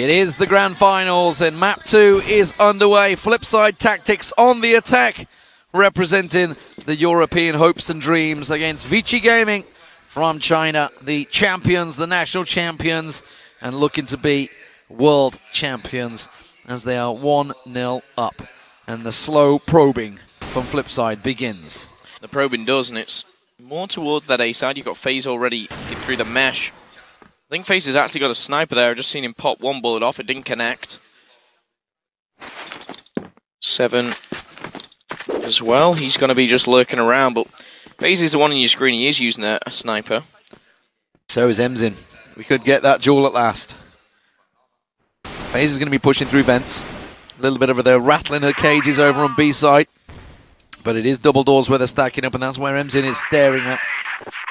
It is the grand finals, and Map 2 is underway. FlipSid Tactics on the attack, representing the European hopes and dreams against VG Gaming from China, the champions, the national champions, and looking to be world champions as they are 1-0 up. And the slow probing from FlipSid begins. The probing does, and it's more towards that A side. You've got FaZe already through the mesh. I think FaZe has actually got a sniper there. I've just seen him pop one bullet off. It didn't connect. 7 as well. He's going to be just lurking around, but FaZe is the one on your screen. He is using a sniper. So is Emzin. We could get that duel at last. FaZe is going to be pushing through vents. A little bit of the rattling of cages over on B side. But it is double doors where they're stacking up, and that's where Emzin is staring at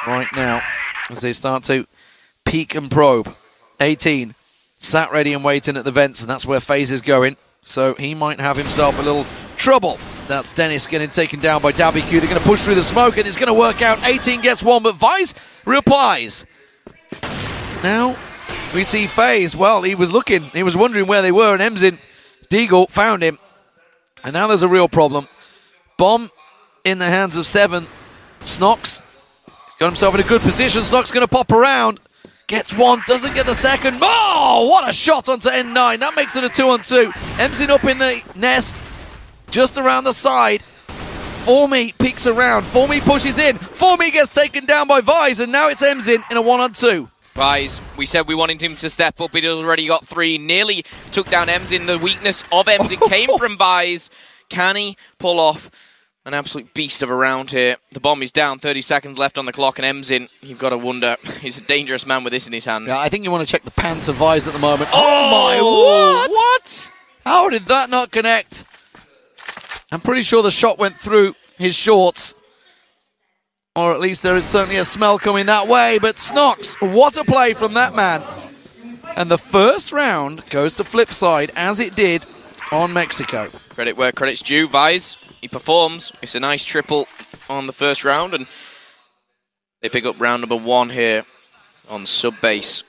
right now as they start to peek and probe. 18 sat ready and waiting at the vents, and that's where FaZe is going. So he might have himself a little trouble. That's Dennis getting taken down by WQ. They're going to push through the smoke, and it's going to work out. 18 gets one, but Vice replies. Now we see FaZe. Well, he was looking. He was wondering where they were, and Emzin, Deagle, found him. And now there's a real problem. Bomb in the hands of 7. Snox got himself in a good position. Snox going to pop around. Gets one, doesn't get the second. Oh, what a shot onto N9. That makes it a 2-on-2. Emzin up in the nest, just around the side. Formy peeks around. Formy pushes in. Formy gets taken down by Vize, and now it's Emzin in a 1-on-2. Vize, we said we wanted him to step up. He'd already got 3. Nearly took down Emzin. The weakness of Emzin came from Vize. Can he pull off an absolute beast of a round here? The bomb is down, 30 seconds left on the clock, and Emzin, you've got to wonder, he's a dangerous man with this in his hand. Yeah, I think you want to check the pants of Vize at the moment. Oh my, what? How did that not connect? I'm pretty sure the shot went through his shorts. Or at least there is certainly a smell coming that way, but Snox, what a play from that man. And the first round goes to FlipSid, as it did on Mexico. Credit where credit's due. Vize, he performs. It's a nice triple on the first round, and they pick up round number 1 here on sub-base.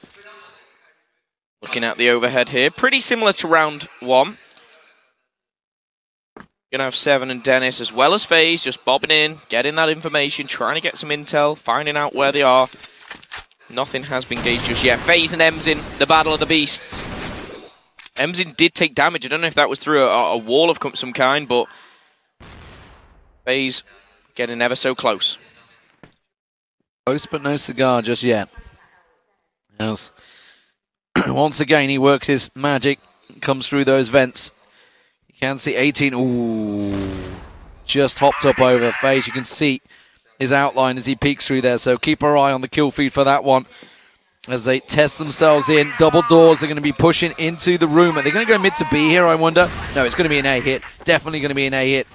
Looking at the overhead here, pretty similar to round 1. Gonna have 7 and Dennis as well as FaZe, just bobbing in, getting that information, trying to get some intel, finding out where they are. Nothing has been gauged just yet. FaZe and Emzin, the battle of the beasts. Emzin did take damage. I don't know if that was through a wall of some kind, but FaZe getting ever so close. Close but no cigar just yet. Yes. Once again, he works his magic, comes through those vents. You can see 18. Ooh. Just hopped up over FaZe. You can see his outline as he peeks through there, so keep our eye on the kill feed for that one. As they test themselves in, double doors, they're going to be pushing into the room. Are they going to go mid to B here, I wonder? No, it's going to be an A hit. Definitely going to be an A hit.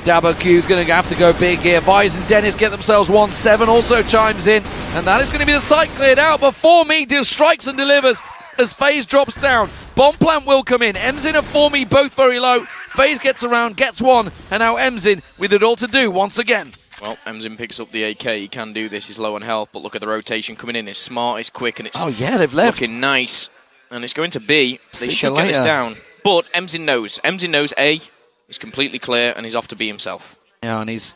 WQ's going to have to go big here. Vize and Dennis get themselves 1. 7 also chimes in, and that is going to be the site cleared out. But Formy strikes and delivers as FaZe drops down. Bomb plant will come in. Emzin and Formy both very low. FaZe gets around, gets 1, and now Emzin with it all to do once again. Well, Emzin picks up the AK. He can do this. He's low on health, but look at the rotation coming in. It's smart, it's quick, and it's they've left. Looking nice. And it's going to be. They should get this down. But Emzin knows. Emzin knows A is completely clear, and he's off to B himself. Yeah, and he's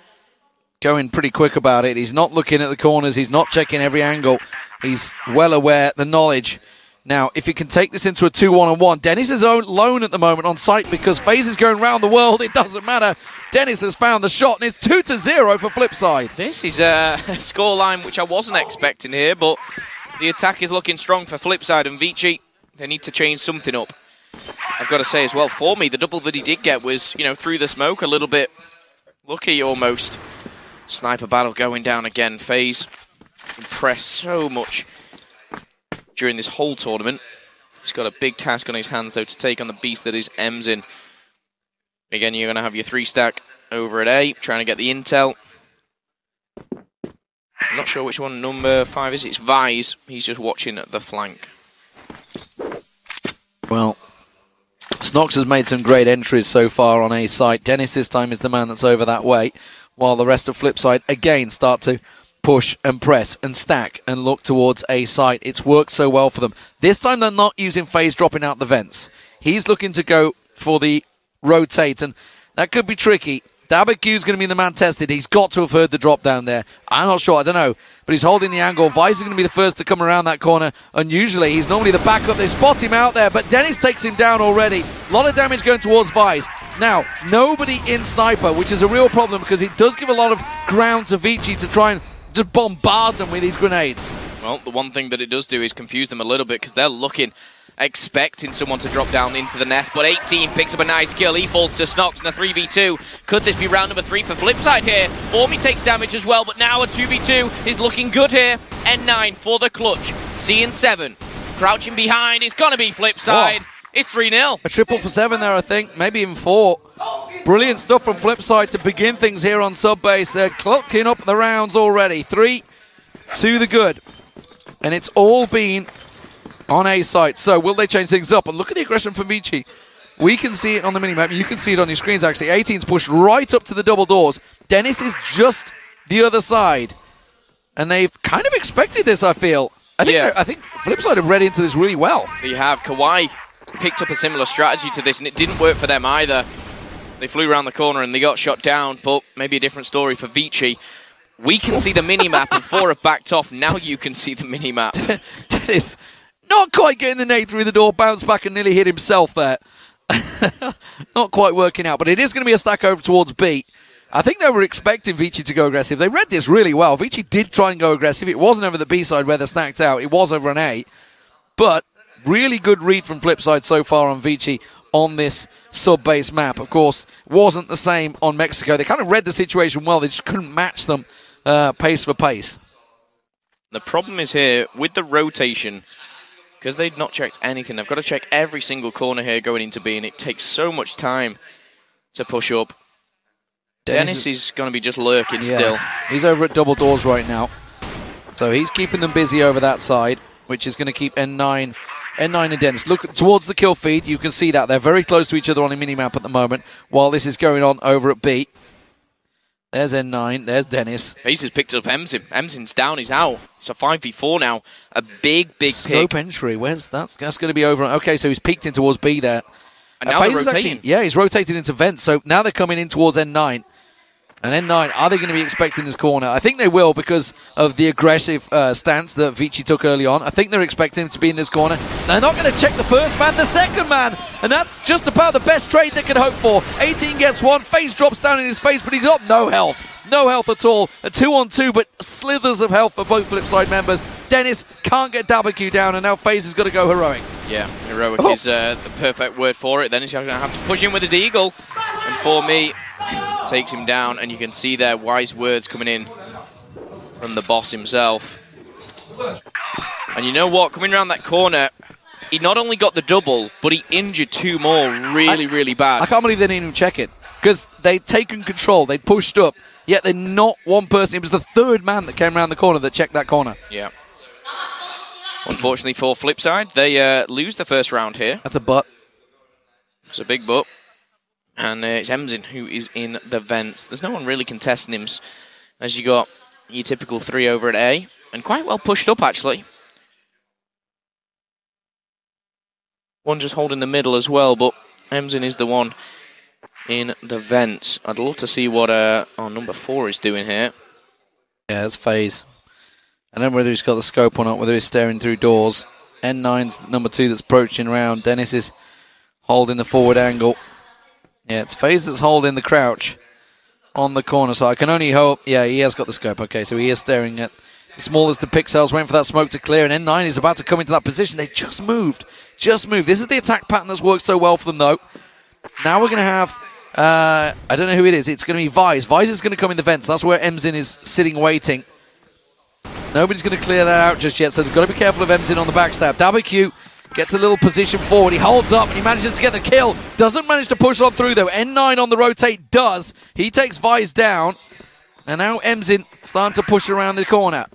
going pretty quick about it. He's not looking at the corners. He's not checking every angle. He's well aware, the knowledge. Now, if he can take this into a 2-1-on-1, Dennis is alone at the moment on site because FaZe is going around the world. It doesn't matter. Dennis has found the shot, and it's 2-0 for FlipSid. This is a scoreline which I wasn't expecting here, but the attack is looking strong for FlipSid, and Vici, they need to change something up. I've got to say as well, for me, the double that he did get was, you know, through the smoke, a little bit lucky almost. Sniper battle going down again. FaZe impressed so much during this whole tournament. He's got a big task on his hands, though, to take on the beast that is Emzin. Again, you're going to have your 3-stack over at A, trying to get the intel. I'm not sure which one number 5 is. It's Vize. He's just watching at the flank. Well, Snox has made some great entries so far on A site. Dennis this time is the man that's over that way, while the rest of FlipSid again start to push and press and stack and look towards A site. It's worked so well for them. This time they're not using FaZe dropping out the vents. He's looking to go for the rotate, and that could be tricky. DateDecember's going to be the man tested. He's got to have heard the drop down there. I'm not sure. I don't know. But he's holding the angle. Vice is going to be the first to come around that corner. Unusually, he's normally the backup. They spot him out there, but Dennis takes him down already. A lot of damage going towards Vice. Now, nobody in Sniper, which is a real problem because it does give a lot of ground to VG to try and just bombard them with these grenades. Well, the one thing that it does do is confuse them a little bit because they're looking, expecting someone to drop down into the nest, but 18 picks up a nice kill. He falls to Snox in a 3v2. Could this be round number 3 for FlipSide here? Ormi takes damage as well, but now a 2v2 is looking good here. N9 for the clutch. C in 7. Crouching behind. It's going to be FlipSide. Whoa. It's 3-0. A triple for 7 there, I think. Maybe even 4. Brilliant stuff from FlipSide to begin things here on sub-base. They're clocking up the rounds already. 3 to the good. And it's all been on A site. So will they change things up? And look at the aggression from Vici. We can see it on the minimap. You can see it on your screens, actually. 18's pushed right up to the double doors. Dennis is just the other side. And they've kind of expected this, I feel. I think FlipSide have read into this really well. You have KOWAI picked up a similar strategy to this, and it didn't work for them either. They flew around the corner and they got shot down, but maybe a different story for Vici. We can see the minimap, and 4 have backed off. Now you can see the minimap. Dennis not quite getting the nade through the door, bounced back and nearly hit himself there. Not quite working out, but it is going to be a stack over towards B. I think they were expecting Vici to go aggressive. They read this really well. Vici did try and go aggressive. It wasn't over the B side where they're stacked out. It was over an A. But really good read from FlipSide so far on Vici on this sub-base map. Of course, wasn't the same on Mexico. They kind of read the situation well. They just couldn't match them pace for pace. The problem is here with the rotation, because they'd not checked anything. They've got to check every single corner here going into B, and it takes so much time to push up. Dennis is going to be just lurking still. He's over at double doors right now. So he's keeping them busy over that side, which is going to keep N9 and Dennis. Look towards the kill feed. You can see that. They're very close to each other on a minimap at the moment, while this is going on over at B. There's N9. There's Dennis. FaZe has picked up Emzin. Emzin's down. He's out. It's a 5v4 now. A big pick. Scope entry. Where's that? That's going to be over. Okay, so he's peeked in towards B there. And now they're rotating. He's rotated into vents. So now they're coming in towards N9. And N9, are they going to be expecting this corner? I think they will because of the aggressive stance that Vici took early on. I think they're expecting him to be in this corner. They're not going to check the first man, the second man. And that's just about the best trade they could hope for. 18 gets one. FaZe drops down in his face, but he's got no health. No health at all. A 2-on-2, but slithers of health for both FlipSide members. Dennis can't get DateDecember down, and now FaZe has got to go heroic. Yeah, heroic is the perfect word for it. Then he's going to have to push in with a deagle. And for me, takes him down, and you can see there wise words coming in from the boss himself. And you know what? Coming around that corner, he not only got the double, but he injured 2 more really bad. I can't believe they didn't even check it, because they'd taken control, they'd pushed up, yet they're not one person. It was the 3rd man that came around the corner that checked that corner. Yeah. Unfortunately for FlipSide, they lose the first round here. That's a butt. It's a big butt. And it's Emzin who is in the vents. There's no one really contesting him, as you got your typical 3 over at A. And quite well pushed up, actually. One just holding the middle as well, but Emzin is the one in the vents. I'd love to see what our number 4 is doing here. Yeah, it's FaZe. I don't know whether he's got the scope or not, whether he's staring through doors. N9's number 2 that's approaching around. Dennis is holding the forward angle. Yeah, it's FaZe that's holding the crouch on the corner, so I can only hope... Yeah, he has got the scope. Okay, so he is staring at the smallest of pixels, waiting for that smoke to clear, and N9 is about to come into that position. They just moved. Just moved. This is the attack pattern that's worked so well for them, though. Now we're going to have... I don't know who it is. It's going to be Vice. Vice is going to come in the vents. That's where Emzin is sitting waiting. Nobody's going to clear that out just yet, so they've got to be careful of Emzin on the backstab. DateDecember gets a little position forward. He holds up and he manages to get the kill. Doesn't manage to push on through, though. N9 on the rotate does. He takes Vice down. And now Emzin starting to push around the corner.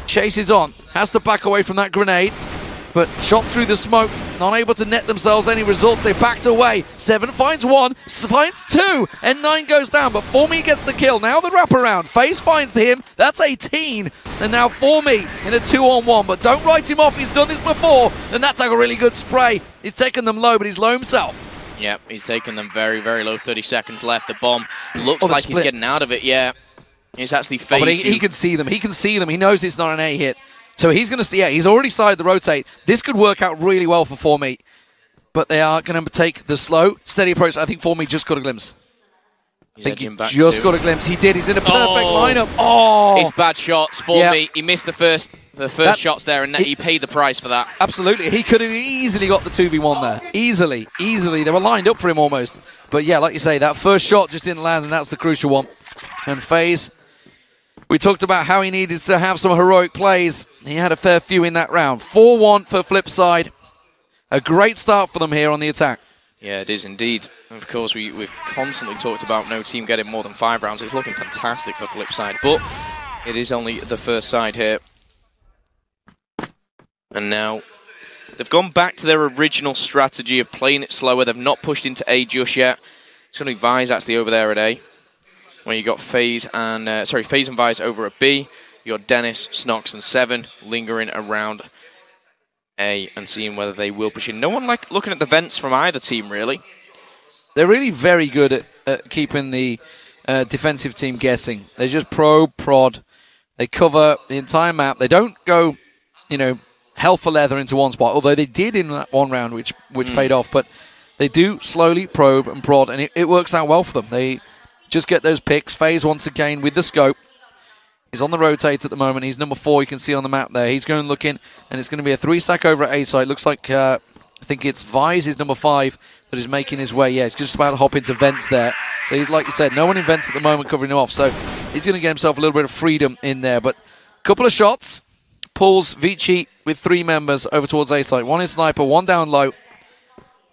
Chases on. Has to back away from that grenade. But shot through the smoke not able to net themselves any results. They backed away. 7 finds 1, finds 2, and 9 goes down. But ForMe gets the kill. Now the wraparound. FaZe finds him. That's 18. And now ForMe in a 2-on-1. But don't write him off. He's done this before. And that's like a really good spray. He's taken them low, but he's low himself. Yep, he's taken them very, very low. 30 seconds left. The bomb looks like he's getting out of it. Yeah, he's actually FaZe. But he can see them. He can see them. He knows it's not an A hit. So he's going to, yeah, he's already started the rotate. This could work out really well for ForMe. But they are going to take the slow, steady approach. I think ForMe just got a glimpse. I think he just got a glimpse. He did. He's in a perfect lineup. Oh! It's bad shots. ForMe, he missed the first shots there, and he paid the price for that. Absolutely. He could have easily got the 2v1 there. Easily. They were lined up for him almost. But yeah, like you say, that first shot just didn't land, and that's the crucial one. And FaZe, we talked about how he needed to have some heroic plays. He had a fair few in that round. 4-1 for FlipSid. A great start for them here on the attack. Yeah, it is indeed. Of course, we've constantly talked about no team getting more than 5 rounds. It's looking fantastic for FlipSid, but it is only the first side here. And now they've gone back to their original strategy of playing it slower. They've not pushed into A just yet. It's going to be Vise actually over there at A, where you got FaZe and Vise over at B. You got Dennis, Snox, and Seven lingering around A and seeing whether they will push in. No one like looking at the vents from either team, really. They're really very good at keeping the defensive team guessing. They just probe, prod. They cover the entire map. They don't go, hell for leather into one spot, although they did in that one round, which paid off. But they do slowly probe and prod, and it works out well for them. They just get those picks. FaZe once again with the scope. He's on the rotate at the moment. He's number 4, you can see on the map there. He's going looking, and it's going to be a 3-stack over at A side. Looks like, I think it's Vise is number 5 that is making his way. Yeah, he's just about to hop into vents there. So he's, like you said, no one in vents at the moment covering him off. So he's going to get himself a little bit of freedom in there. But a couple of shots. Pulls VG with 3 members over towards A side. 1 in Sniper, 1 down low.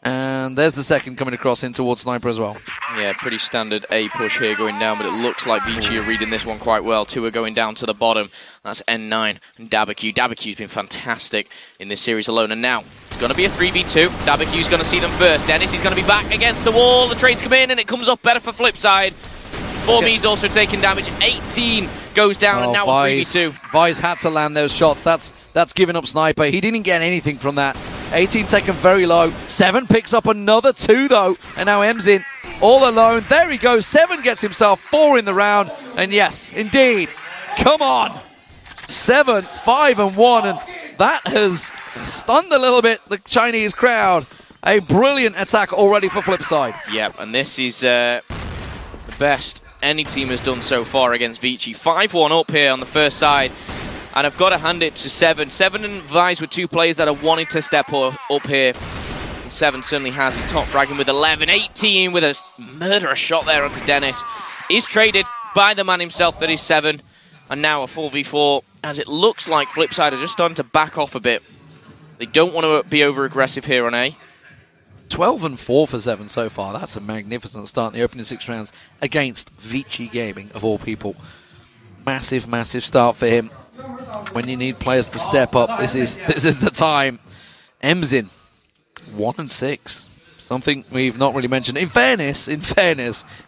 And there's the second coming across in towards Sniper as well. Yeah, pretty standard A push here going down, but it looks like VG are reading this one quite well. 2 are going down to the bottom. That's N9 and Dabaku. Dabaku's been fantastic in this series alone. And now it's going to be a 3v2. Dabaku's going to see them first. Dennis is going to be back against the wall. The trades come in, and it comes up better for FlipSid. ForMe's also taking damage. 18 goes down, and now Vise, a 3v2. Vise had to land those shots. That's giving up Sniper. He didn't get anything from that. 18 taken very low. 7 picks up another 2, though. And now Mzin all alone. There he goes. 7 gets himself 4 in the round. And yes, indeed. Come on. 7, 5, and 1. And that has stunned a little bit the Chinese crowd. A brilliant attack already for FlipSid. Yep, and this is the best any team has done so far against Vici. 5-1 up here on the first side. And I've got to hand it to Seven. Seven and Vise were 2 players that are wanting to step up here. And Seven certainly has his top fragging with 11. 18 with a murderous shot there onto Dennis. Is traded by the man himself, that is Seven. And now a 4v4, as it looks like FlipSid are just starting to back off a bit. They don't want to be over-aggressive here on A. 12 and 4 for Seven so far. That's a magnificent start in the opening 6 rounds against Vici Gaming, of all people. Massive, massive start for him. When you need players to step up, this is the time. Mzin, 1 and 6. Something we've not really mentioned. In fairness,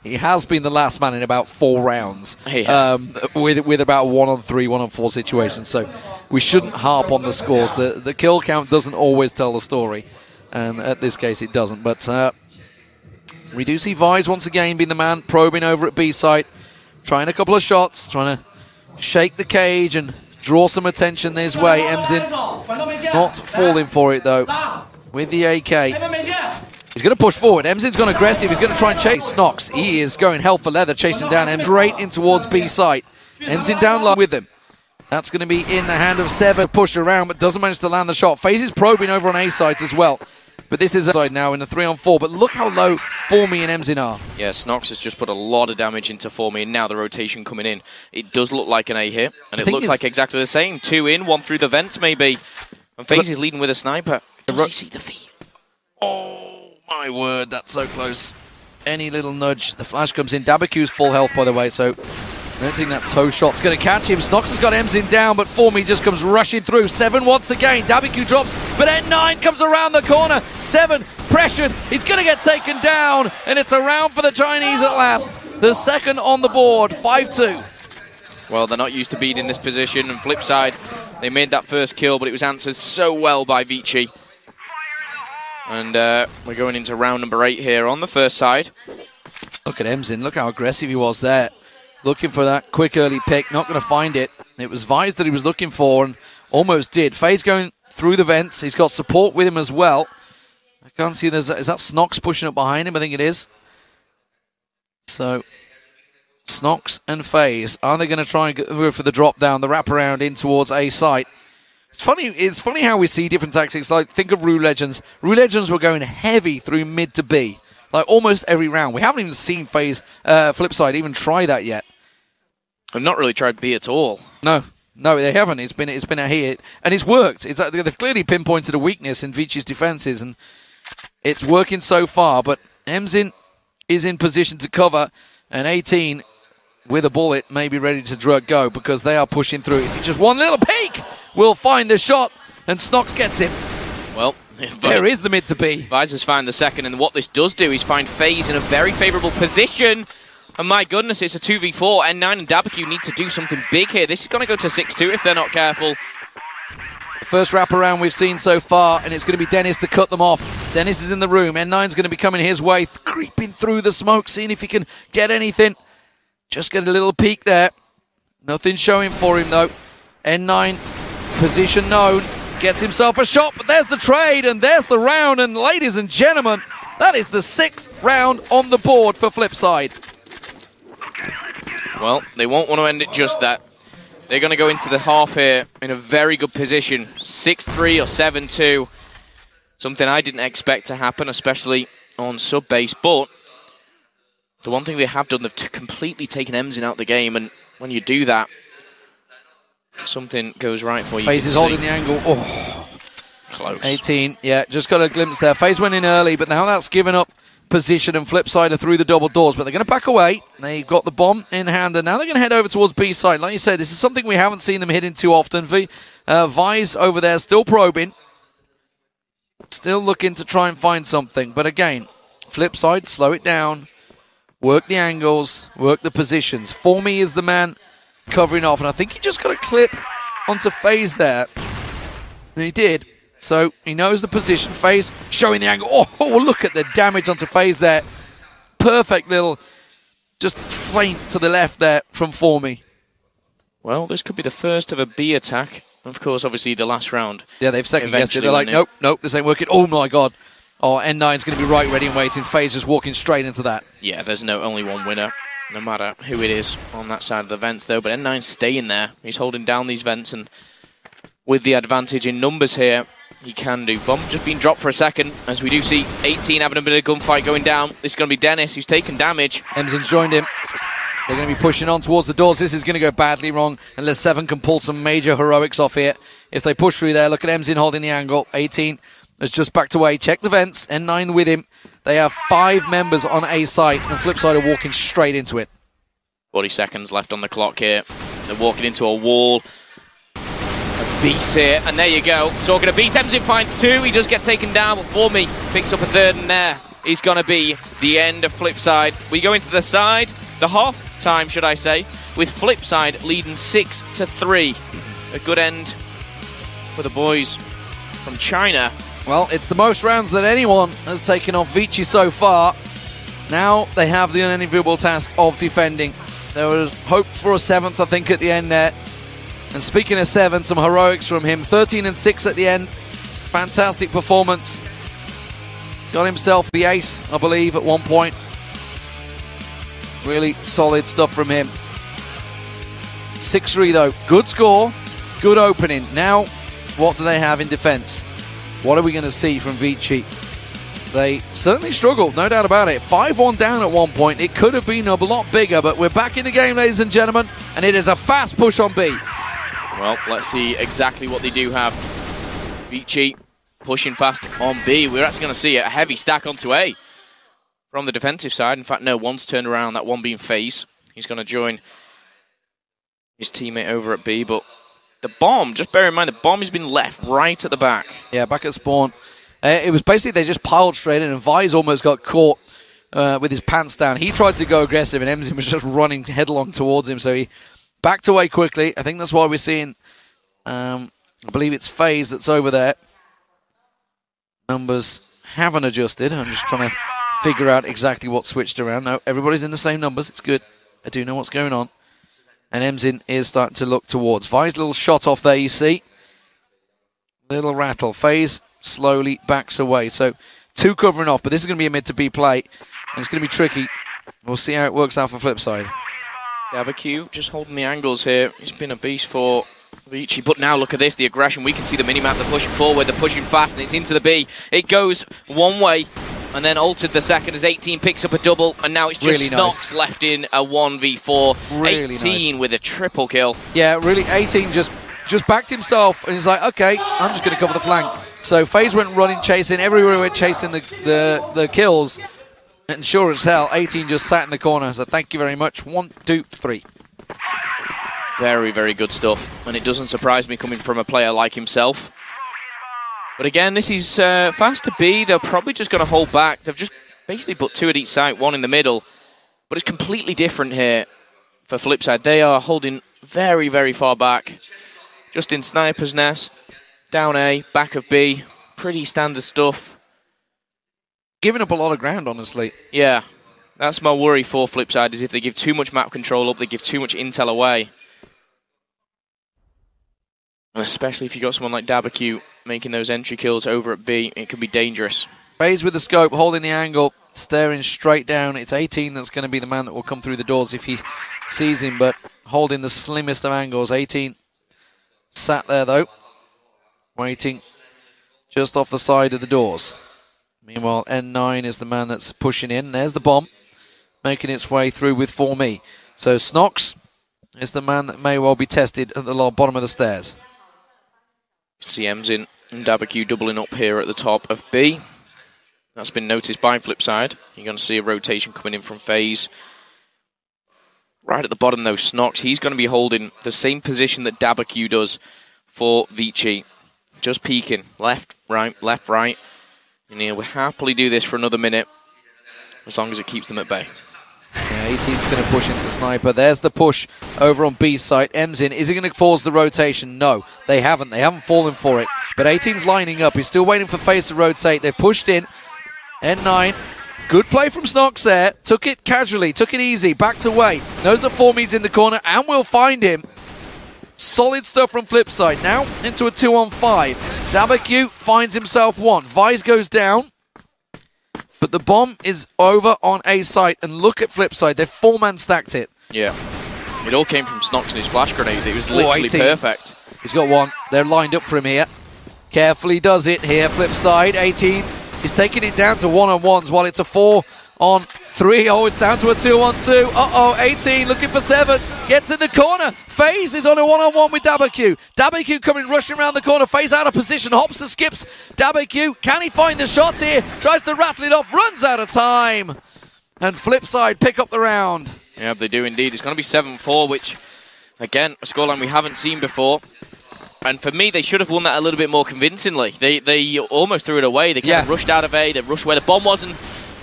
he has been the last man in about 4 rounds. Yeah. With about 1 on 3, 1 on 4 situations. So we shouldn't harp on the scores. The kill count doesn't always tell the story. And at this case it doesn't. But we do see Vise once again being the man probing over at B site. Trying a couple of shots, trying to shake the cage and draw some attention this way. Mzin not falling for it though with the AK. He's going to push forward. Mzin's gone aggressive. He's going to try and chase Snox. He is going hell for leather, chasing down Mzin straight in towards B site. Mzin down low with him. That's going to be in the hand of Seven. Push around, but doesn't manage to land the shot. FaZe is probing over on A site as well. But this is a side now in the 3-on-4. But look how low ForMe and Mzin are. Yeah, Snox has just put a lot of damage into ForMe, and now the rotation coming in. It does look like an A hit, and it looks like exactly the same. 2 in, 1 through the vents maybe. And FaZe is leading with a sniper. Does he see the feet? Oh, my word, that's so close. Any little nudge, the flash comes in. Dabaku's full health, by the way, so I don't think that toe shot's going to catch him. Snox has got Emzin down, but Formy just comes rushing through. 7 once again. Dabiku drops, but N9 comes around the corner. 7 pressured. He's going to get taken down, and it's a round for the Chinese at last. The second on the board, 5-2. Well, they're not used to being in this position, and FlipSid, they made that first kill, but it was answered so well by VG. And we're going into round number 8 here on the first side. Look at Emzin. Look how aggressive he was there. Looking for that quick early pick. Not going to find it. It was Vise that he was looking for and almost did. FaZe going through the vents. He's got support with him as well. I can't see. Is that Snox pushing up behind him? I think it is. So, Snox and FaZe. Are they going to try and go for the drop down, the wraparound in towards A site? It's funny how we see different tactics. Like, think of Rue Legends. Rue Legends were going heavy through mid to B. Like, almost every round. We haven't even seen FaZe FlipSid even try that yet. I've not really tried B at all. No, they haven't. It's been a hit, and it's worked. They've clearly pinpointed a weakness in Vichi's defenses, and it's working so far. But Emzin is in position to cover, and 18 with a bullet may be ready to go because they are pushing through. If you just one little peek, we'll find the shot, and Snox gets him. Well, there is the mid to B. Visor's found the second, and what this does do is find FaZe in a very favourable position. And my goodness, it's a 2v4. N9 and Dabiku need to do something big here. This is going to go to 6-2 if they're not careful. The first wraparound we've seen so far, and it's going to be Dennis to cut them off. Dennis is in the room. N9's going to be coming his way, creeping through the smoke, seeing if he can get anything. Just get a little peek there. Nothing showing for him, though. N9, position known. Gets himself a shot, but there's the trade, and there's the round. And ladies and gentlemen, that is the 6th round on the board for FlipSid. Well, they won't want to end it just that. They're going to go into the half here in a very good position. 6-3 or 7-2. Something I didn't expect to happen, especially on sub-base. But the one thing they have done, they've completely taken Emzin out of the game. And when you do that, something goes right for you. FaZe is holding the angle. Oh, close. 18, yeah, just got a glimpse there. FaZe went in early, but now that's given up position, and FlipSid are through the double doors, but they're going to back away. They've got the bomb in hand, and now they're going to head over towards B side. Like you said, this is something we haven't seen them hitting too often. Vise over there still probing, still looking to try and find something, but again, FlipSid, slow it down, work the angles, work the positions. Formy is the man covering off, and I think he just got a clip onto FaZe there. And he did. So he knows the position. FaZe showing the angle. Oh, look at the damage onto FaZe there. Perfect little just feint to the left there from Formy. Well, this could be the first of a B attack. Of course, obviously, the last round. Yeah, they've second-guessed it. They're like, nope, this ain't working. Oh, my God. Oh, N9's going to be right ready and waiting. FaZe just walking straight into that. Yeah, there's only one winner, no matter who it is on that side of the vents, though. But N9's staying there. He's holding down these vents, and with the advantage in numbers here, he can do. Bomb just been dropped for a second, as we do see 18 having a bit of gunfight going down. This is going to be Dennis, who's taken damage. Emzin's joined him. They're going to be pushing on towards the doors. This is going to go badly wrong unless 7 can pull some major heroics off here. If they push through there, look at Emzin holding the angle. 18 has just backed away. Check the vents. N9 with him. They have 5 members on A site, and FlipSid are walking straight into it. 40 seconds left on the clock here. They're walking into a wall. Beast here, and there you go. Talking to Beast, Emzin finds 2. He does get taken down, but Formy picks up a 3rd, and there is going to be the end of FlipSid. We go into the side, the half time, should I say, with FlipSid leading 6-3. A good end for the boys from China. Well, it's the most rounds that anyone has taken off Vici so far. Now they have the unenviable task of defending. There was hope for a 7th, I think, at the end there. And speaking of 7, some heroics from him. 13 and 6 at the end. Fantastic performance. Got himself the ace, I believe, at one point. Really solid stuff from him. 6-3 though. Good score. Good opening. Now, what do they have in defense? What are we going to see from Vici? They certainly struggled, no doubt about it. 5-1 down at one point. It could have been a lot bigger, but we're back in the game, ladies and gentlemen, and it is a fast push on B. Well, let's see exactly what they do have. Vici pushing fast on B. We're actually going to see a heavy stack onto A from the defensive side. In fact, no, one's turned around, that one being FaZe. He's going to join his teammate over at B, but the bomb, just bear in mind, the bomb has been left right at the back. Yeah, back at spawn. It was basically they just piled straight in, and Vi's almost got caught with his pants down. He tried to go aggressive, and Emzin was just running headlong towards him, so he backed away quickly. I think that's why we're seeing, I believe it's FaZe that's over there. Numbers haven't adjusted. I'm just trying to figure out exactly what switched around. No, everybody's in the same numbers. It's good. I do know what's going on. And Emzin is starting to look towards. Vi's little shot off there, you see. Little rattle. FaZe slowly backs away. So 2 covering off, but this is going to be a mid to B play. And it's going to be tricky. We'll see how it works out for FlipSid. DabaQ just holding the angles here. He's been a beast for VG, but now look at this, the aggression. We can see the minimap, they're pushing forward, they're pushing fast, and it's into the B. It goes one way, and then altered the second as 18 picks up a double, and now it's just really Snox left in a 1v4. Really 18 nice. With a triple kill. Yeah, really, 18 just backed himself, and he's like, okay, I'm just going to cover the flank. So FaZe went running, chasing, everywhere went chasing the kills, and sure as hell, 18 just sat in the corner, so thank you very much. 1, 2, 3. Very, very good stuff, and it doesn't surprise me coming from a player like himself. But again, this is fast to B. They're probably just going to hold back. They've just basically put 2 at each side, 1 in the middle. But it's completely different here for FlipSid. They are holding very, very far back. Just in Sniper's Nest, down A, back of B. Pretty standard stuff. Giving up a lot of ground, honestly. Yeah, that's my worry for FlipSid, is if they give too much map control up, they give too much intel away. And especially if you got someone like DabaQ making those entry kills over at B, it could be dangerous. FaZe with the scope, holding the angle, staring straight down. It's 18 that's going to be the man that will come through the doors if he sees him, but holding the slimmest of angles. 18 sat there, though, waiting just off the side of the doors. Meanwhile, N9 is the man that's pushing in. There's the bomb, making its way through with 4Me. So Snox is the man that may well be tested at the bottom of the stairs. See Emzin and DabaQ doubling up here at the top of B. That's been noticed by FlipSid. You're going to see a rotation coming in from FaZe. Right at the bottom, though, Snox, he's going to be holding the same position that DabaQ does for VG. Just peeking. Left, right, left, right. And he'll happily do this for another minute, as long as it keeps them at bay. Yeah, 18's going to push into Sniper. There's the push over on B site. Emzin, is he going to force the rotation? No, they haven't. They haven't fallen for it. But 18's lining up. He's still waiting for FaZe to rotate. They've pushed in. N9, good play from Snox there. Took it casually, took it easy, backed away. Knows that 4Me's in the corner, and we'll find him. Solid stuff from FlipSid. Now into a 2-on-5. DabaQ finds himself 1. Vice goes down. But the bomb is over on A site, and look at FlipSid. They've 4-man stacked it. Yeah. It all came from Snox and his flash grenade. It was literally perfect. He's got 1. They're lined up for him here. Carefully does it here. FlipSid, 18 is taking it down to 1-on-1s while it's a 4-on-3. Oh, it's down to a 2-on-2. Uh-oh, 18 looking for 7. Gets in the corner. FaZe is on a 1-on-1 with DabaQ. DabaQ coming rushing around the corner. FaZe out of position. Hops and skips. DabaQ, can he find the shot here? Tries to rattle it off. Runs out of time. And FlipSid pick up the round. Yeah, they do indeed. It's going to be 7-4, which, again, a scoreline we haven't seen before. And for me, they should have won that a little bit more convincingly. They almost threw it away. They kind of rushed out of A. They rushed where the bomb wasn't.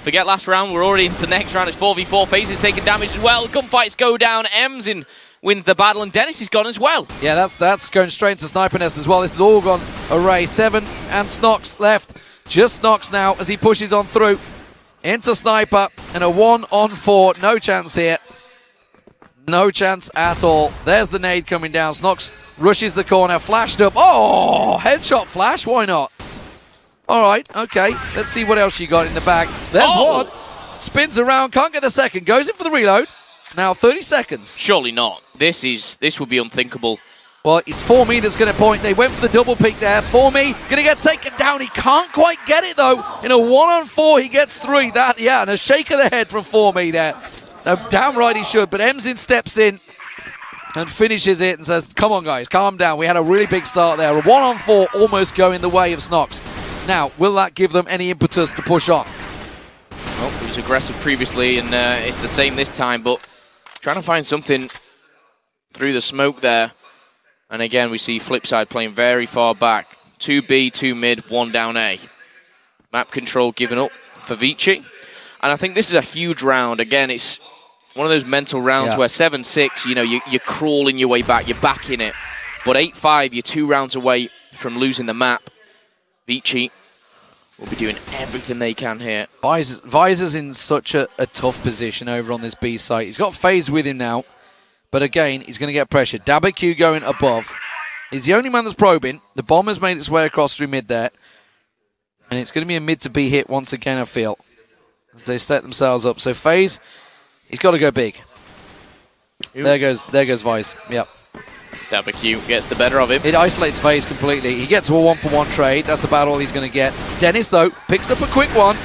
Forget last round. We're already into the next round. It's 4v4. FaZe is taking damage as well. Gunfights go down. Emzin wins the battle, and Dennis is gone as well. Yeah, that's going straight into Sniper Nest as well. This has all gone array. 7 and Snox left. Just Snox now as he pushes on through into Sniper. And a 1-on-4. No chance here. No chance at all. There's the nade coming down. Snox rushes the corner, flashed up. Oh, headshot flash, why not? All right, okay, let's see what else you got in the bag. There's 1, spins around, can't get the second, goes in for the reload. Now 30 seconds. Surely not. This would be unthinkable. Well, it's 4Me that's going to point. They went for the double pick there. 4Me going to get taken down. He can't quite get it, though. In a 1-on-4, he gets 3. And a shake of the head from 4Me there. Damn right he should, but Emzin steps in and finishes it and says, come on, guys, calm down. We had a really big start there. A 1-on-4 almost going the way of Snox. Now, will that give them any impetus to push on? Oh, he was aggressive previously, and it's the same this time, but trying to find something through the smoke there. And again, we see FlipSid playing very far back. 2B, 2 mid, 1 down A. Map control given up for VG. And I think this is a huge round. Again, it's one of those mental rounds where 7-6, you know, you're crawling your way back, you're back in it. But 8-5, you're 2 rounds away from losing the map. VG will be doing everything they can here. Visor's in such a tough position over on this B site. He's got FaZe with him now. But again, he's going to get pressure. DabaQ going above. He's the only man that's probing. The bomb has made its way across through mid there. And it's going to be a mid to B hit once again, I feel, as they set themselves up. So FaZe, he's got to go big. There goes Vice. Yep. DabaQ gets the better of him. It isolates FaZe completely. He gets a 1-for-1 trade. That's about all he's going to get. Dennis, though, picks up a quick one.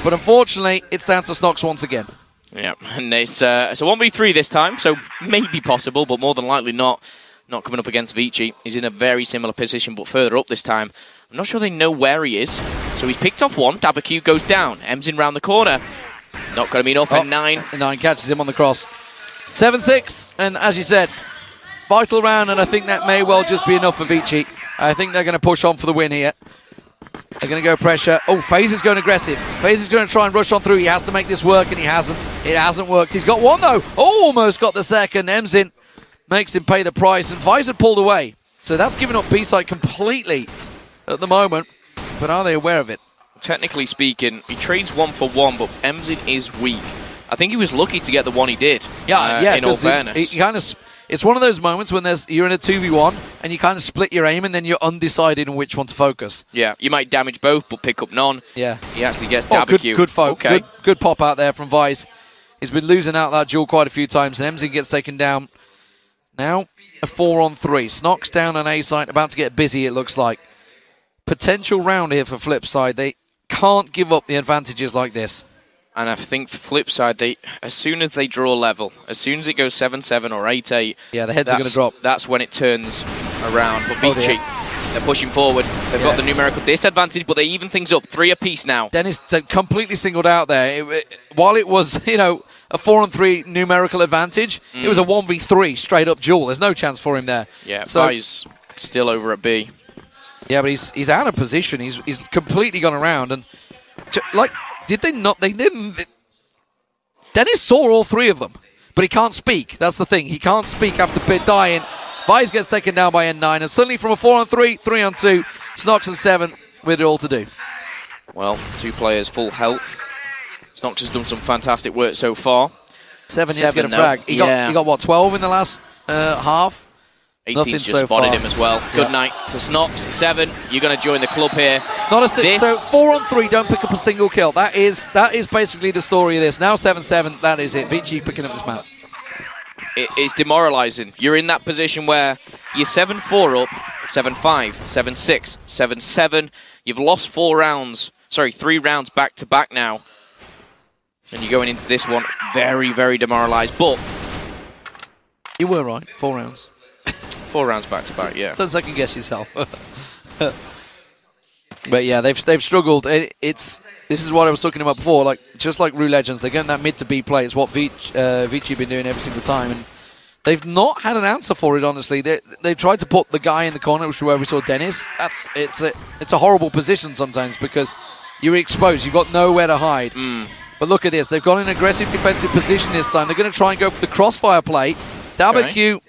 But unfortunately, it's down to Snox once again. Yeah, and it's a 1v3 this time, so maybe possible, but more than likely not coming up against VG. He's in a very similar position, but further up this time. I'm not sure they know where he is. So he's picked off one. DabaQ goes down. Emzin round the corner. Not going to be enough. And 9. 9 catches him on the cross. 7-6, and as you said, vital round, and I think that may well just be enough for VG. I think they're going to push on for the win here. They're going to go pressure. Oh, FaZe is going aggressive. FaZe is going to try and rush on through. He has to make this work, and he hasn't. It hasn't worked. He's got one, though. Oh, almost got the second. Emzin makes him pay the price, and FaZe had pulled away. So that's given up B-side completely at the moment. But are they aware of it? Technically speaking, he trades 1-for-1, but Emzin is weak. I think he was lucky to get the one he did. Yeah, in all fairness. He kind of... It's one of those moments when you're in a 2v1 and you kind of split your aim and then you're undecided on which one to focus. Yeah, you might damage both but pick up none. Yeah. He actually gets DabaQ. Good folk. Okay. Good pop out there from Vice. He's been losing out that duel quite a few times, and Emzin gets taken down. Now a 4-on-3. Snox down on A site, about to get busy, it looks like. Potential round here for FlipSid. They can't give up the advantages like this. And I think for FlipSid, as soon as they draw level, as soon as it goes 7-7 or 8-8, yeah, the heads are going to drop. That's when it turns around. But VG, they're pushing forward. They've got the numerical disadvantage, but they even things up. 3 apiece now. Dennis completely singled out there. While it was, you know, a 4-on-3 numerical advantage, it was a 1v3 straight up duel. There's no chance for him there. Yeah, so he's still over at B. Yeah, but he's out of position. He's completely gone around, and like. Did they not? They didn't. Dennis saw all 3 of them, but he can't speak. That's the thing. He can't speak after dying. Vice gets taken down by N9, and suddenly from a 4-on-3, 3-on-2, Snox and 7 with it all to do. Well, 2 players full health. Snox has done some fantastic work so far. 7 hits get a frag. He got what, 12 in the last half? 18's just spotted him as well. Good night to Snox. 7, you're going to join the club here. Not a 6. So 4-on-3, don't pick up a single kill. That is basically the story of this. Now 7-7, that is it. VG picking up this map. It's demoralising. You're in that position where you're 7-4 up, 7-5, 7-6, 7-7. You've lost 3 rounds back to back now. And you're going into this one very, very demoralised. But you were right. 4 rounds. 4 rounds back to back, yeah. Don't second guess yourself. But yeah, they've struggled. This is what I was talking about before. Like just like Rue Legends, they're getting that mid to B play. It's what VG been doing every single time, and they've not had an answer for it. Honestly, they tried to put the guy in the corner, which is where we saw Dennis. It's a horrible position sometimes because you're exposed. You've got nowhere to hide. But look at this. They've got an aggressive defensive position this time. They're going to try and go for the crossfire play. DabaQ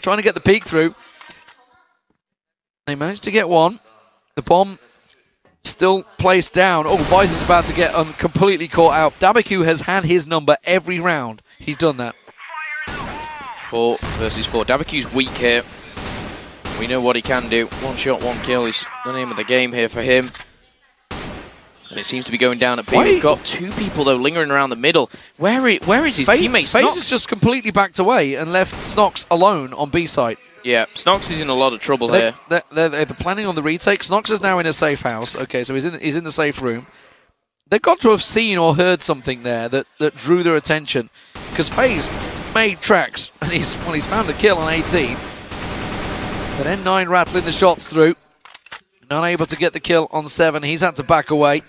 trying to get the peek through. They managed to get one. The bomb still placed down. Oh, Vice is about to get completely caught out. DabaQ has had his number every round. He's done that. 4 versus 4. DabaQ's weak here. We know what he can do. 1 shot, 1 kill is the name of the game here for him. And it seems to be going down at B. We've got 2 people, though, lingering around the middle. Where is his teammate? FaZe has just completely backed away and left Snox alone on B site. Yeah, Snox is in a lot of trouble here. They're planning on the retake. Snox is now in a safe house. Okay, so he's in the safe room. They've got to have seen or heard something there that drew their attention. Because FaZe made tracks, and he's found a kill on 18. But N9 rattling the shots through. Not able to get the kill on 7. He's had to back away.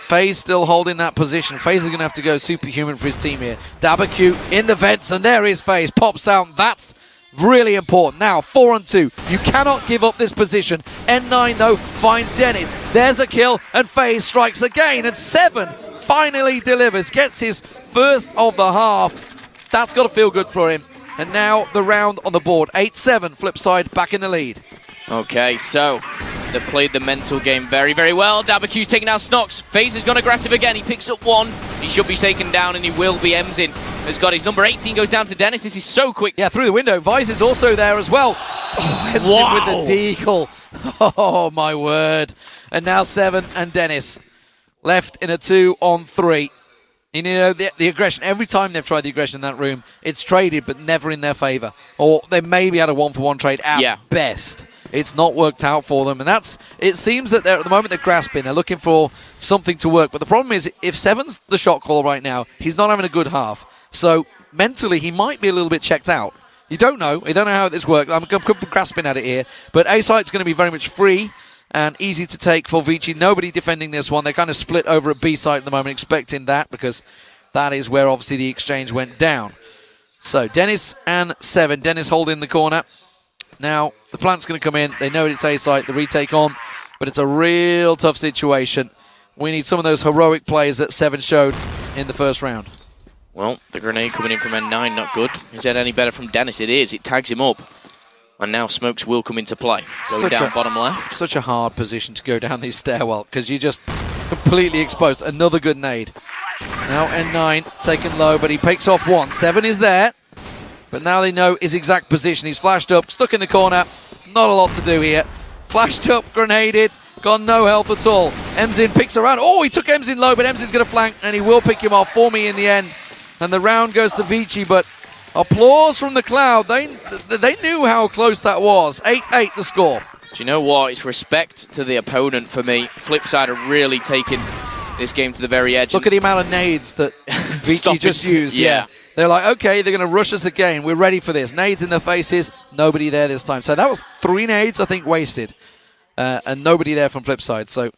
FaZe still holding that position. FaZe is going to have to go superhuman for his team here. DabaQ in the vents, and there is FaZe. Pops out. That's Really important. Now, 4-on-2. You cannot give up this position. N9, though, finds Dennis. There's a kill, and FaZe strikes again. And 7 finally delivers, gets his first of the half. That's got to feel good for him. And now the round on the board. 8-7, FlipSid back in the lead. Okay, so they've played the mental game very, very well. DabaQ's taking down Snox. FaZe has gone aggressive again. He picks up 1. He should be taken down, and he will be. Emzin has got his number 18, goes down to Dennis. This is so quick. Yeah, through the window. Vice is also there as well. Oh, Emzin with the deagle. Oh, my word. And now 7 and Dennis left in a 2-on-3. You know, the aggression, every time they've tried the aggression in that room, it's traded, but never in their favor. Or they maybe had a 1-for-1 trade at best. It's not worked out for them, and it seems that at the moment they're grasping, they're looking for something to work. But the problem is, if 7's the shot caller right now, he's not having a good half. So mentally, he might be a little bit checked out. You don't know. You don't know how this works. I'm grasping at it here. But A site's going to be very much free and easy to take for VG. Nobody defending this one. They're kind of split over at B site at the moment, expecting that, because that is where obviously the exchange went down. So Dennis and 7. Dennis holding the corner. Now, the plant's going to come in. They know it's A-site, the retake on, but it's a real tough situation. We need some of those heroic plays that 7 showed in the first round. Well, the grenade coming in from N9, not good. Is that any better from Dennis? It is. It tags him up. And now smokes will come into play. Go down bottom left. Such a hard position to go down this stairwell, because you just completely exposed. Another good nade. Now N9 taken low, but he picks off 1. 7 is there. But now they know his exact position. He's flashed up, stuck in the corner. Not a lot to do here. Flashed up, grenaded, got no health at all. Emzin picks around. Oh, he took Emzin low, but Emzin's going to flank, and he will pick him off for me in the end. And the round goes to Vici, but applause from the crowd. They knew how close that was. 8-8 the score. Do you know what? It's respect to the opponent for me. FlipSid are really taking this game to the very edge. Look at the amount of nades that Vici just used. Yeah. They're like, okay, they're going to rush us again. We're ready for this. Nades in their faces. Nobody there this time. So that was 3 nades, I think, wasted. And nobody there from FlipSid. So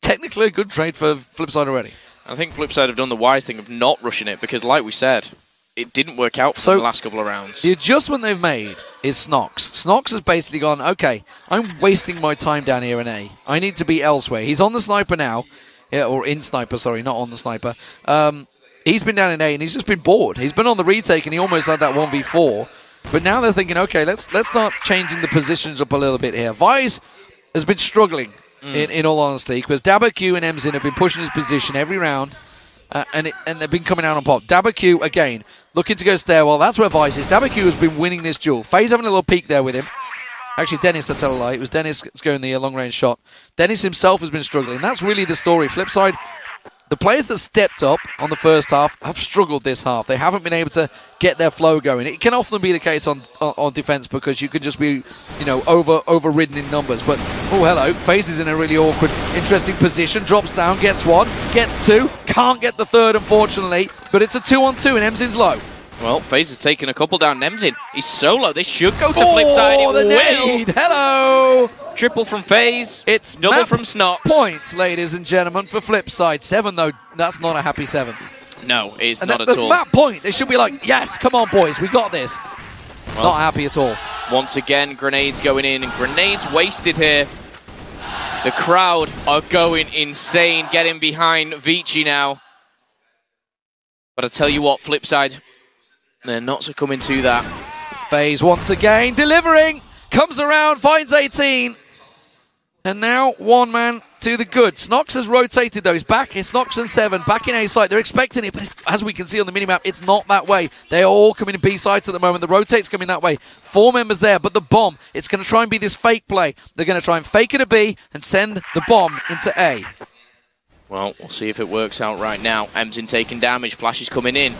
technically a good trade for FlipSid already. I think FlipSid have done the wise thing of not rushing it, because like we said, it didn't work out for the last couple of rounds. The adjustment they've made is Snox. Snox has basically gone, okay, I'm wasting my time down here in A. I need to be elsewhere. He's on the sniper now. Yeah, or in sniper, sorry, not on the sniper. He's been down in A and he's just been bored. He's been on the retake and he almost had that 1v4. But now they're thinking, okay, let's start changing the positions up a little bit here. Vice has been struggling, in all honesty, because DabaQ and Emzin have been pushing his position every round, and they've been coming out on pop. DabaQ, again, looking to go stairwell. That's where Vice is. DabaQ has been winning this duel. FaZe having a little peek there with him. Actually, Dennis, I tell a lie. It was Dennis that's going the long-range shot. Dennis himself has been struggling. That's really the story. FlipSid, the players that stepped up on the first half have struggled this half. They haven't been able to get their flow going. It can often be the case on defense, because you can just be, overridden in numbers. But, oh, hello. FaZe is in a really awkward, interesting position. Drops down, gets 1, gets 2. Can't get the 3rd, unfortunately. But it's a 2-on-2 and Emzin's low. Well, FaZe has taken a couple down. Emzin, he's solo. This should go to FlipSid. Oh, the nade. Hello. Triple from FaZe. It's double from Snox. Points, ladies and gentlemen, for FlipSid. 7, though, that's not a happy 7. No, it's not at that's all. Map point. They should be like, yes, come on, boys, we got this. Well, not happy at all. Once again, grenades going in, and grenades wasted here. The crowd are going insane, getting behind Vici now. But I tell you what, FlipSid, they're not succumbing to that. FaZe once again delivering, comes around, finds 18. And now 1 man to the good. Snox has rotated though. He's back. It's Snox and 7 back in A site. They're expecting it, but as we can see on the minimap, it's not that way. They are all coming in B sites at the moment. The rotate's coming that way. 4 members there, but the bomb, it's going to try and be this fake play. They're going to try and fake it a B and send the bomb into A. Well, we'll see if it works out right now. Emzin taking damage. Flash is coming in.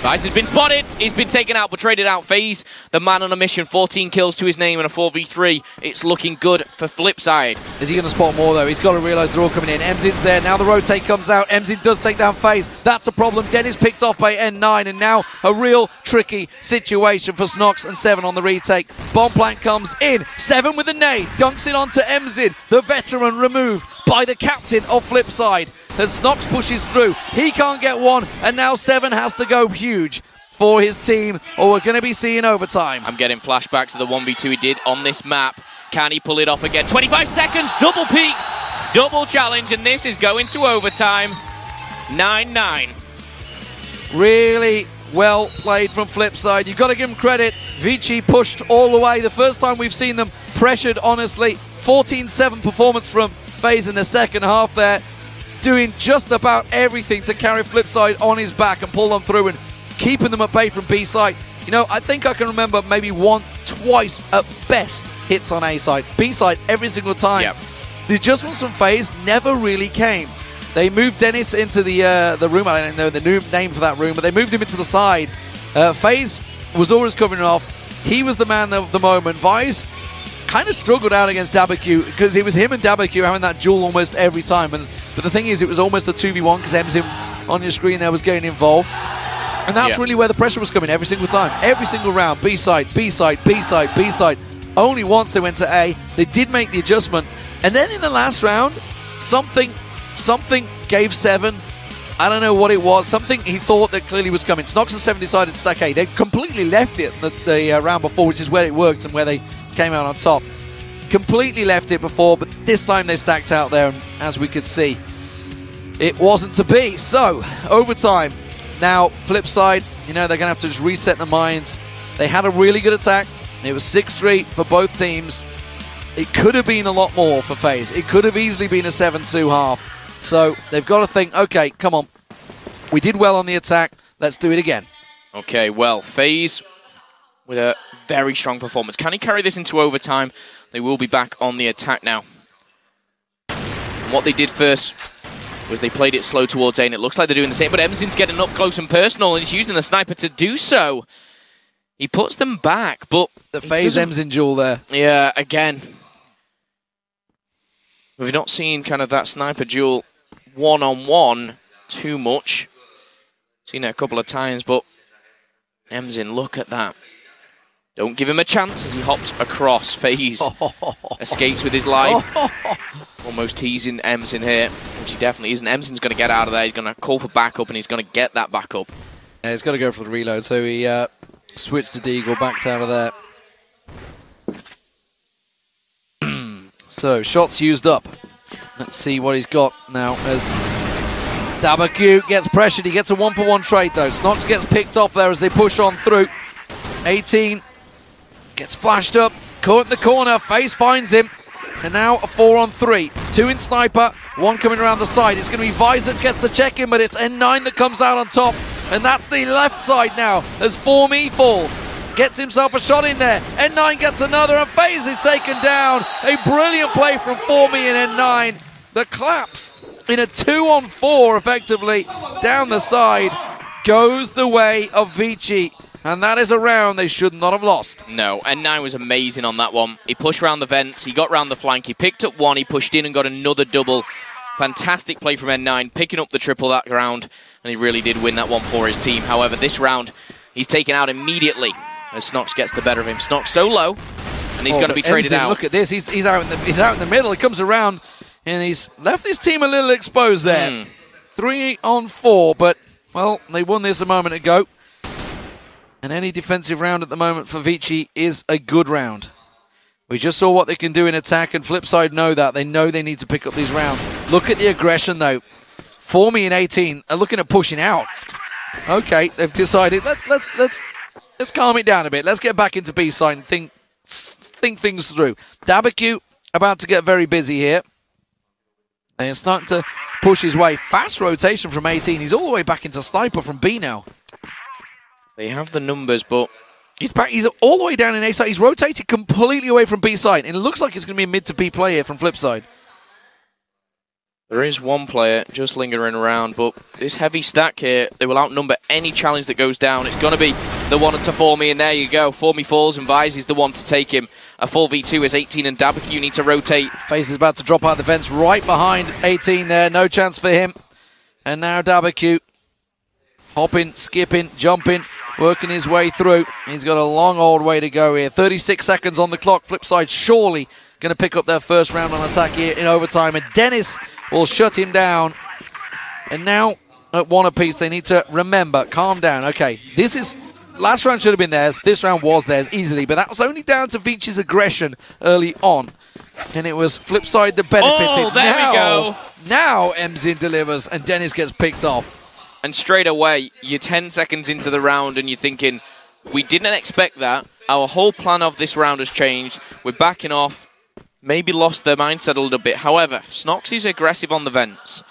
Vice has been spotted. He's been taken out, but traded out. FaZe, the man on a mission. 14 kills to his name and a 4v3. It's looking good for FlipSid. Is he going to spot more, though? He's got to realise they're all coming in. Emzin's there. Now the rotate comes out. Emzin does take down FaZe. That's a problem. Dennis picked off by N9, and now a real tricky situation for Snox and 7 on the retake. Bomb plant comes in. 7 with a nade. Dunks it onto Emzin. The veteran removed by the captain of FlipSid. As Snox pushes through, he can't get 1, and now 7 has to go huge. for his team, or we're going to be seeing overtime. I'm getting flashbacks to the 1v2 he did on this map. Can he pull it off again? 25 seconds, double peaks, double challenge, and this is going to overtime. 9-9. Really well played from FlipSid. You've got to give them credit. VG pushed all the way. The first time we've seen them pressured, honestly. 14-7 performance from FaZe in the second half there. Doing just about everything to carry FlipSid on his back and pull them through and keeping them at bay from B side. You know, I think I can remember maybe twice at best hits on A side. B side every single time. Yep. The adjustments from FaZe never really came. They moved Dennis into the room. I don't know the new name for that room, but they moved him into the side. FaZe was always covering off. He was the man of the moment. Vice kind of struggled out against Dabaku because it was him and Dabaku having that duel almost every time. But the thing is, it was almost a 2v1 because Emzin on your screen there was getting involved. And that's really where the pressure was coming every single time. Every single round. B side, B side, B side, B side. Only once they went to A. They did make the adjustment. And then in the last round, something gave 7. I don't know what it was. Something he thought that clearly was coming. Snox and 7 decided to stack A. They completely left it the round before, which is where it worked and where they came out on top. Completely left it before, but this time they stacked out there, and as we could see, it wasn't to be. So, overtime. Now, FlipSid, you know, they're going to have to just reset their minds. They had a really good attack. It was 6-3 for both teams. It could have been a lot more for FaZe. It could have easily been a 7-2 half. So they've got to think, okay, come on. We did well on the attack. Let's do it again. Okay, well, FaZe with a very strong performance. Can he carry this into overtime? They will be back on the attack now. And what they did first was they played it slow towards A, and it looks like they're doing the same, but Emzin's getting up close and personal, and he's using the sniper to do so. He puts them back, but the FaZe Emzin duel there. Yeah, again. We've not seen kind of that sniper duel one-on-one too much. Seen it a couple of times, but Emzin, look at that. Don't give him a chance as he hops across. FaZe escapes with his life. Almost teasing Emzin here, which he definitely isn't. Emzin's going to get out of there. He's going to call for backup, and he's going to get that backup. Yeah, he's got to go for the reload, so he switched to Deagle, backed out of there. So, shots used up. Let's see what he's got now as Dabaku gets pressured. He gets a 1-for-1 trade, though. Snox gets picked off there as they push on through. 18 gets flashed up, caught in the corner. FaZe finds him. And now a 4-on-3. 2 in sniper, 1 coming around the side. It's going to be Vice that gets the check-in, but it's N9 that comes out on top. And that's the left side now as ForMe falls. Gets himself a shot in there. N9 gets another, and FaZe is taken down. A brilliant play from ForMe and N9. The claps in a 2-on-4, effectively, down the side, goes the way of VG. And that is a round they should not have lost. No, N9 was amazing on that one. He pushed around the vents, he got round the flank, he picked up 1, he pushed in and got another double. Fantastic play from N9, picking up the triple that round, and he really did win that one for his team. However, this round, he's taken out immediately as Snox gets the better of him. Snox so low, and he's going to be traded out. Look at this, he's out in the middle, he comes around, and he's left his team a little exposed there. 3-on-4, but, well, they won this a moment ago. And any defensive round at the moment for Vici is a good round. We just saw what they can do in attack, and FlipSid know that. They know they need to pick up these rounds. Look at the aggression, though. ForMe and 18 are looking at pushing out. Okay, they've decided, let's calm it down a bit. Let's get back into B side and think things through. Dabaku about to get very busy here. And he's starting to push his way. Fast rotation from 18. He's all the way back into sniper from B now. They have the numbers, but he's back. He's all the way down in A side. He's rotated completely away from B side, and it looks like it's going to be a mid to B play here from FlipSid. There is one player just lingering around, but this heavy stack here, they will outnumber any challenge that goes down. It's going to be the one to ForMe, and there you go. ForMe falls, and Vice is the one to take him. A 4v2 is 18, and Dabaku need to rotate. last round should have been theirs. This round was theirs easily, but that was only down to Vichi's aggression early on. And it was FlipSide that benefited. Oh, there we go. Now Emzin delivers and Dennis gets picked off. And straight away, you're 10 seconds into the round and you're thinking, we didn't expect that. Our whole plan of this round has changed. We're backing off. Maybe lost their mindset a little bit. However, Snox is aggressive on the vents.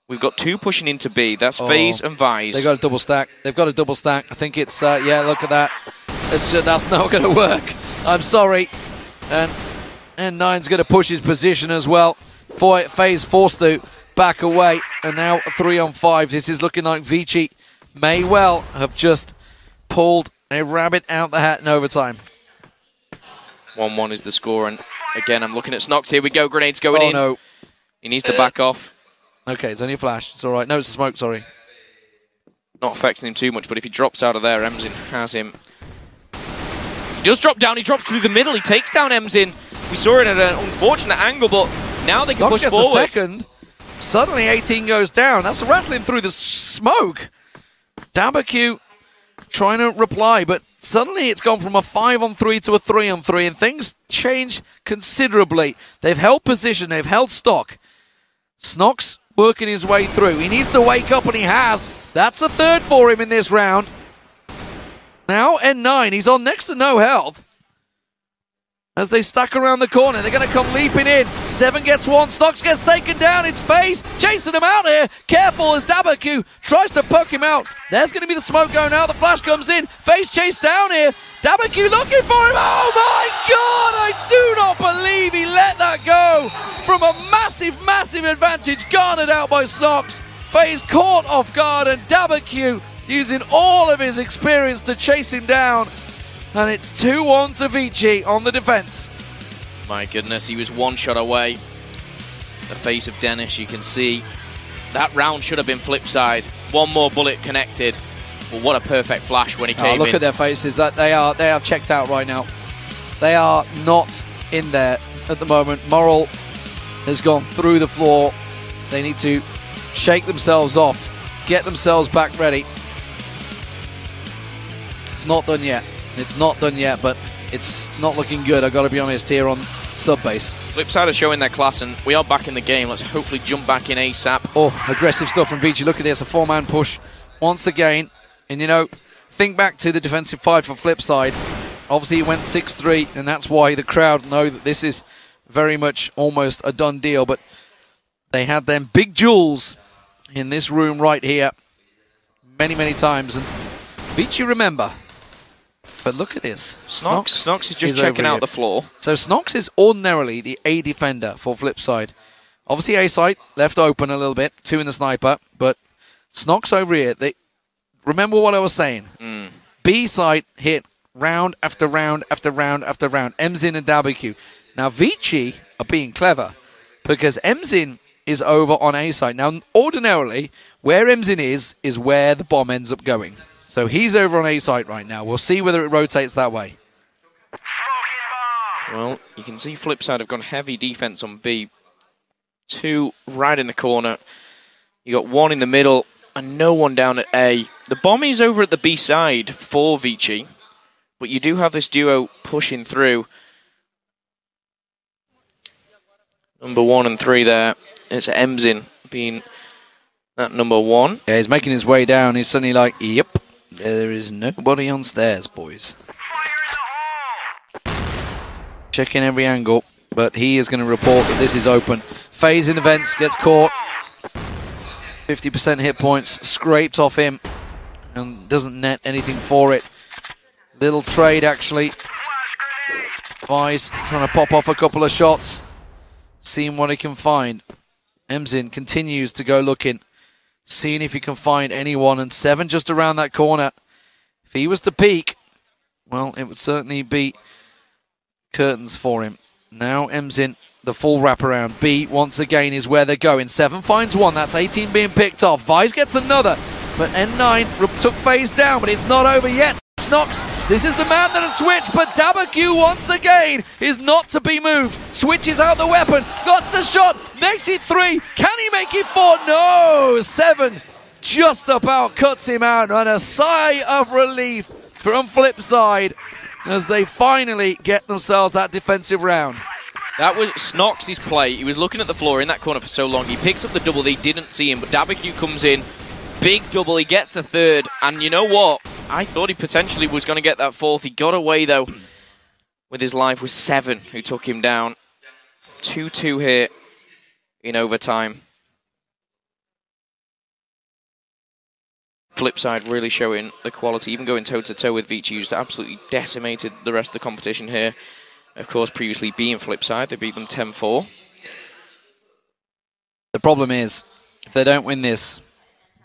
We've got 2 pushing into B. That's FaZe and Vise. They got a double stack. They've got a double stack. I think it's, yeah, look at that. That's not going to work. I'm sorry. And N9's going to push his position as well. FaZe forced to back away. And now 3-on-5. This is looking like Vici may well have just pulled a rabbit out the hat in overtime. 1-1 is the score. And again, I'm looking at Snox. Here we go. Grenades going in. No. He needs to back off. Okay, it's only a flash. It's all right. No, it's a smoke, sorry. Not affecting him too much, but if he drops out of there, Emzin has him. He does drop down. He drops through the middle. He takes down Emzin. We saw it at an unfortunate angle, but now they can push gets forward. A second. Suddenly 18 goes down. That's rattling through the smoke. DabaQ trying to reply, but suddenly it's gone from a 5-on-3 to a 3-on-3, and things change considerably. They've held position. They've held stock. Snox working his way through. He needs to wake up, and he has. That's a third for him in this round. Now N9, he's on next to no health. As they stack around the corner, they're going to come leaping in. 7 gets 1, Snox gets taken down. It's FaZe chasing him out here. Careful as DabaQ tries to poke him out. There's going to be the smoke going out. The flash comes in. FaZe chased down here. DabaQ looking for him. Oh my God! I do not believe he let that go from a massive, massive advantage garnered out by Snox. FaZe caught off guard, and DabaQ using all of his experience to chase him down. And it's 2-1 to Vici on the defense. My goodness, he was 1 shot away. The face of Dennis, you can see. That round should have been FlipSide. 1 more bullet connected. But what a perfect flash when he came in. Look at their faces. That they are checked out right now. They are not in there at the moment. Moral has gone through the floor. They need to shake themselves off, get themselves back ready. It's not done yet. It's not done yet, but it's not looking good, I've got to be honest, here on sub-base. FlipSide are showing their class, and we are back in the game. Let's hopefully jump back in ASAP. Oh, aggressive stuff from Vici. Look at this, a 4-man push once again. And, you know, think back to the defensive fight for FlipSide. Obviously, it went 6-3, and that's why the crowd know that this is very much almost a done deal. But they had them big jewels in this room right here many, many times. And Vici, remember... But look at this. Snox is just checking out the floor. So Snox is ordinarily the A defender for FlipSide. Obviously A side left open a little bit, 2 in the sniper, but Snox over here, remember what I was saying. B side hit round after round after round after round. Emzin and DabaQ. Now Vici are being clever because Emzin is over on A side. Now ordinarily, where Emzin is where the bomb ends up going. So he's over on A site right now. We'll see whether it rotates that way. Well, you can see FlipSide have gone heavy defense on B. 2 right in the corner. You got 1 in the middle and no one down at A. The bomb is over at the B side for Vici, but you do have this duo pushing through. Number 1 and 3 there. It's Emzin being that number 1. Yeah, he's making his way down. He's suddenly like, yep. There is nobody on stairs, boys. Checking every angle, but he is going to report that this is open. FaZe in the vents, gets caught. 50% hit points scraped off him and doesn't net anything for it. Little trade, actually. Vise trying to pop off a couple of shots. Seeing what he can find. Emzin continues to go looking. Seeing if he can find anyone, and 7 just around that corner. If he was to peek, well, it would certainly be curtains for him. Now Emzin, the full wraparound. B, once again, is where they're going. 7 finds 1, that's 18 being picked off. Vise gets another, but N9 took FaZe down, but it's not over yet. Snox, this is the man that has switched, but DabaQ once again is not to be moved. Switches out the weapon, got the shot, makes it 3. Can he make it 4? No! 7 just about cuts him out, and a sigh of relief from FlipSid as they finally get themselves that defensive round. That was Snox's play. He was looking at the floor in that corner for so long. He picks up the double. They didn't see him, but DateDecember comes in. Big double. He gets the third. And you know what? I thought he potentially was going to get that fourth. He got away, though, with his life with 7, who took him down. 2-2 here in overtime. FlipSid really showing the quality, even going toe-to-toe with VG, who's absolutely decimated the rest of the competition here. Of course, previously being FlipSid, they beat them 10-4. The problem is, if they don't win this,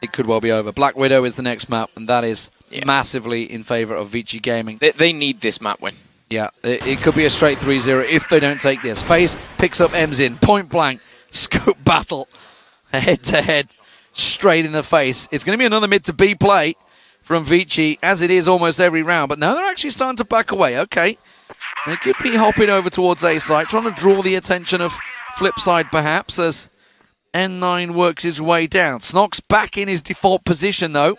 it could well be over. Black Widow is the next map, and that is massively in favor of VG Gaming. They need this map win. Yeah, it could be a straight 3-0 if they don't take this. FaZe picks up Emzin, point blank, scope battle, head-to-head, straight in the face. It's going to be another mid to B play from VG, as it is almost every round. But now they're actually starting to back away. Okay, they could be hopping over towards A site, trying to draw the attention of FlipSid perhaps, as N9 works his way down. Snox back in his default position, though.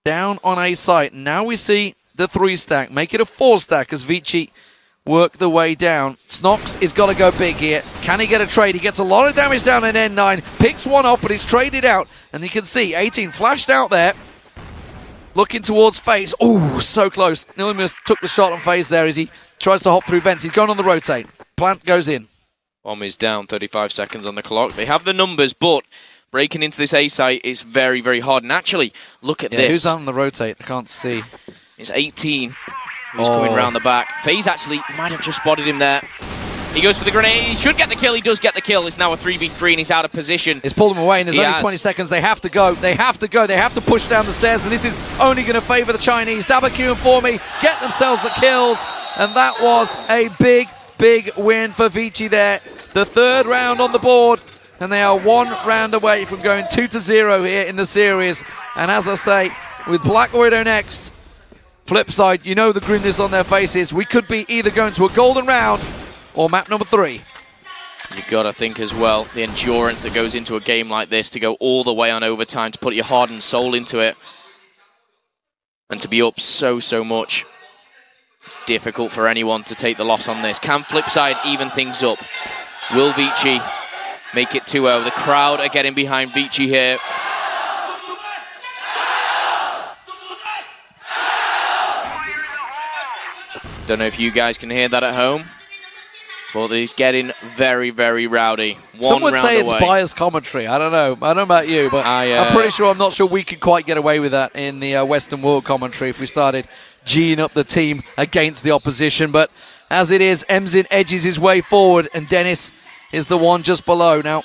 Down on A site. Now we see the 3-stack. Make it a 4-stack as Vici work the way down. Snox has got to go big here. Can he get a trade? He gets a lot of damage down in N9. Picks one off, but he's traded out. And you can see 18 flashed out there. Looking towards FaZe. Oh, so close. Nillimus took the shot on FaZe there as he tries to hop through vents. He's going on the rotate. Plant goes in. Bomb is down, 35 seconds on the clock. They have the numbers, but breaking into this A site is very, very hard. And actually, look at this. Who's on the rotate? I can't see. It's 18 who's coming round the back. FaZe actually might have just spotted him there. He goes for the grenade. He should get the kill. He does get the kill. It's now a 3v3 and he's out of position. It's pulled him away and there's only 20 seconds. They have to go. They have to go. They have to push down the stairs, and this is only going to favour the Chinese. DateDecember and Formy get themselves the kills, and that was a big, big win for Vici there. The 3rd round on the board, and they are 1 round away from going 2-0 here in the series. And as I say, with Black Widow next, FlipSid, you know the grimness on their faces. We could be either going to a golden round or map number 3. You've got to think as well, the endurance that goes into a game like this, to go all the way on overtime, to put your heart and soul into it, and to be up so much. It's difficult for anyone to take the loss on this. Can FlipSid even things up? Will Vici make it 2-0? The crowd are getting behind Vici here. Don't know if you guys can hear that at home, but he's getting very, very rowdy. Some would say it's biased commentary. I don't know. I don't know about you, but I'm pretty sure, I'm not sure we could quite get away with that in the Western world commentary if we started G'ing up the team against the opposition. But as it is, Emzin edges his way forward, and Dennis is the one just below. Now,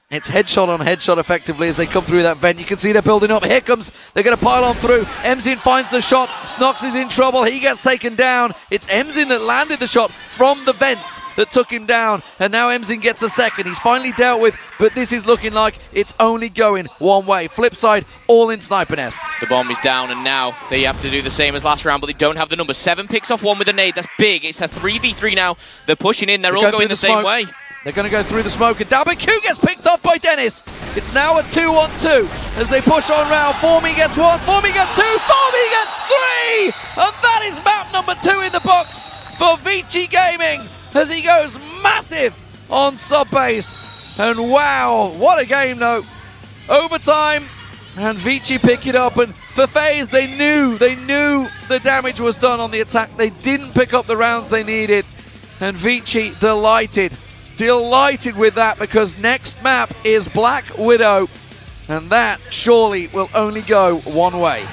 it's headshot on headshot effectively as they come through that vent. You can see they're building up. Here comes, they're going to pile on through. Emzin finds the shot. Snox is in trouble. He gets taken down. It's Emzin that landed the shot from the vents that took him down. And now Emzin gets a second. He's finally dealt with, but this is looking like it's only going one way. FlipSid all in sniper nest. The bomb is down, and now they have to do the same as last round, but they don't have the number. 7 picks off 1 with a nade. That's big. It's a 3v3 now. They're pushing in. They're all going the same way. They're going to go through the smoke, and DateDecember gets picked off by Dennis. It's now a 2-on-2 as they push on round. Formy gets 1, Formy gets 2, Formy gets 3! And that is map number 2 in the books for Vici Gaming as he goes massive on sub-base. And wow, what a game though. Overtime, and Vici pick it up. And for FaZe, they knew the damage was done on the attack. They didn't pick up the rounds they needed. And Vici delighted with that, because next map is Black Widow, and that surely will only go one way.